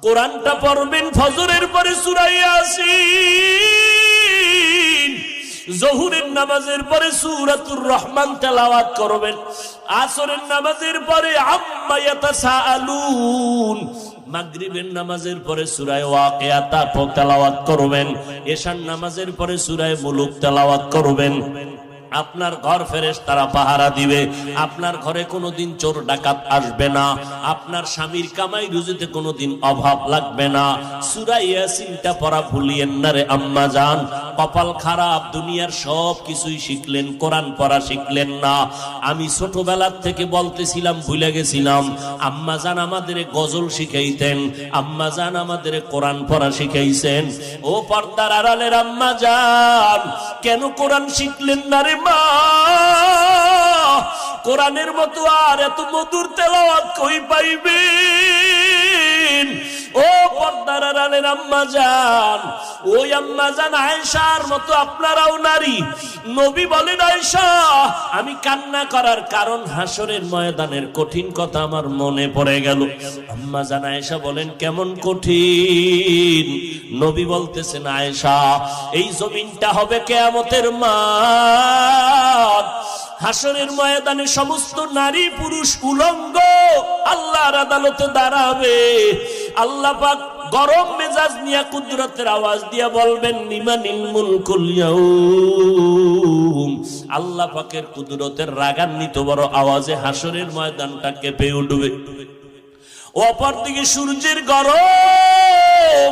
কোরআনটা পড়বেন ফজরের পরে সূরা ইয়াসিন, জোহরের নামাজের পরে সূরাতুর রহমান তেলাওয়াত করবেন, আসরের নামাজের পরে আম্মা ইয়াতাসাআলুন, মাগরিবের নামাজের পরে সূরা ওয়াকিয়া তেলাওয়াত করবেন, এশার নামাজের পরে সূরা মুলুক তেলাওয়াত করবেন। আপনার ঘর ফেরেশতারা পাহারা দিবে, আপনার ঘরে কোনোদিন চোর ডাকাত আসবে না, আপনার স্বামীর কামাই রুজিতে কোনোদিন অভাব লাগবে না। সূরা ইয়াসিনটা পড়া ভুলিয়েন না রে আম্মা জান। কপাল খারাপ, দুনিয়ার সব কিছুই শিখলেন, কোরআন পড়া শিখলেন না। আমি ছোটবেলার থেকে বলতেছিলাম, ভুলে গেছিলাম, আম্মা জান আমাদের গজল শিখাইতেন, আম্মা জান আমাদের কোরআন পড়া শিখাইছেন। ও পর্দার আড়ালের আম্মা জান, কেন কোরআন শিখলেন না রে মা? কোরআনের মতো আর এত মধুর তেলাওয়াত কই পাইবেন? ও পর্দার আড়ালের আম্মা জান, ওই আম্মা জান আয়েশার মতো আপনারাও নারী। নবী বলেন, আয়েশা আমি কান্না করার কারণ হাসরের ময়দানের কঠিন কথা আমার মনে পড়ে গেল। আম্মা জান আয়েশা বলেন, কেমন কঠিন? নবী বলতেছেন, আয়েশা এই জমিনটা হবে কিয়ামতের মাঠ, হাসরের ময়দানে সমস্ত নারী পুরুষ উলঙ্গ আল্লাহর আদালতে দাঁড়াবে। আল্লাহ পাক গরম মেজাজ নিয়ে কুদরতের আওয়াজ দিয়ে বলবেন, লিমানিল মুলকুল ইয়াউম। আল্লাহ পাকের কুদরতের রাগান্বিত বড় আওয়াজে হাসরের ময়দানটা কেঁপে উঠবে। অপরদিকে সূর্যের গরম,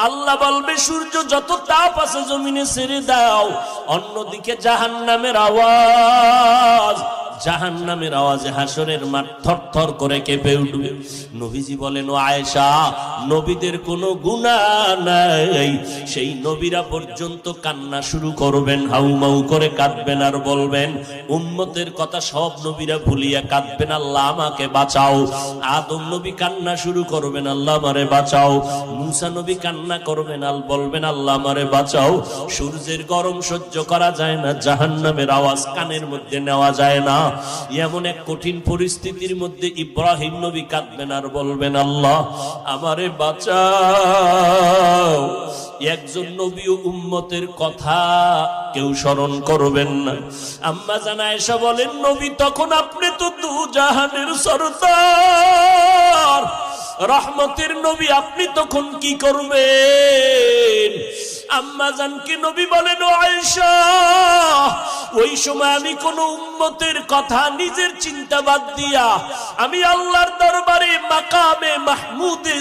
আল্লাহ বলবে সূর্য যত তাপ আছে জমিনে ছেড়ে দাও। অন্যদিকে জাহান্নামের আওয়াজ, জাহান্নামের আওয়াজে হাসরের মাঠ থরথর করে কেঁপে উঠবে। নবীজি বলেন, ও আয়েশা নবীদের কোনো গুনাহ নাই, সেই নবীরা পর্যন্ত কান্না শুরু করবেন, হাউমাউ করে কাঁদবেন আর বলবেন, উম্মতের কথা সব নবীরা ভুলিয়া কাঁদবেন, আল্লাহ আমাকে বাঁচাও। আদম নবী কান্না শুরু করবেন, আল্লাহ আমারে বাঁচাও। মূসা নবী কান্না করবেন, আল বলবেন, আল্লাহ আমারে বাঁচাও। সূর্যের গরম সহ্য করা যায় না, জাহান্নামের আওয়াজ কানের মধ্যে নেওয়া যায় না। এমন এক কঠিন পরিস্থিতির মধ্যে ইব্রাহিম নবী কাঁদবেন আর বলবেন, আল্লাহ আমারে বাঁচাও। একজন নবী ও উম্মতের কথা কেউ স্মরণ করবেন না। আম্মা জান আয়েশা বলেন, নবী তখন আপনি তো দু জাহানের সরদার, রহমতের নবী, আপনি তখন কি করবেন? আম্মা জানকে নবী বলেন, ও আয়েশা ওই সময় আমি কোন উম্মতের কথা নিজের চিন্তা বাদ দিয়া আমি আল্লাহর দরবারে মাকামে মাহমুদে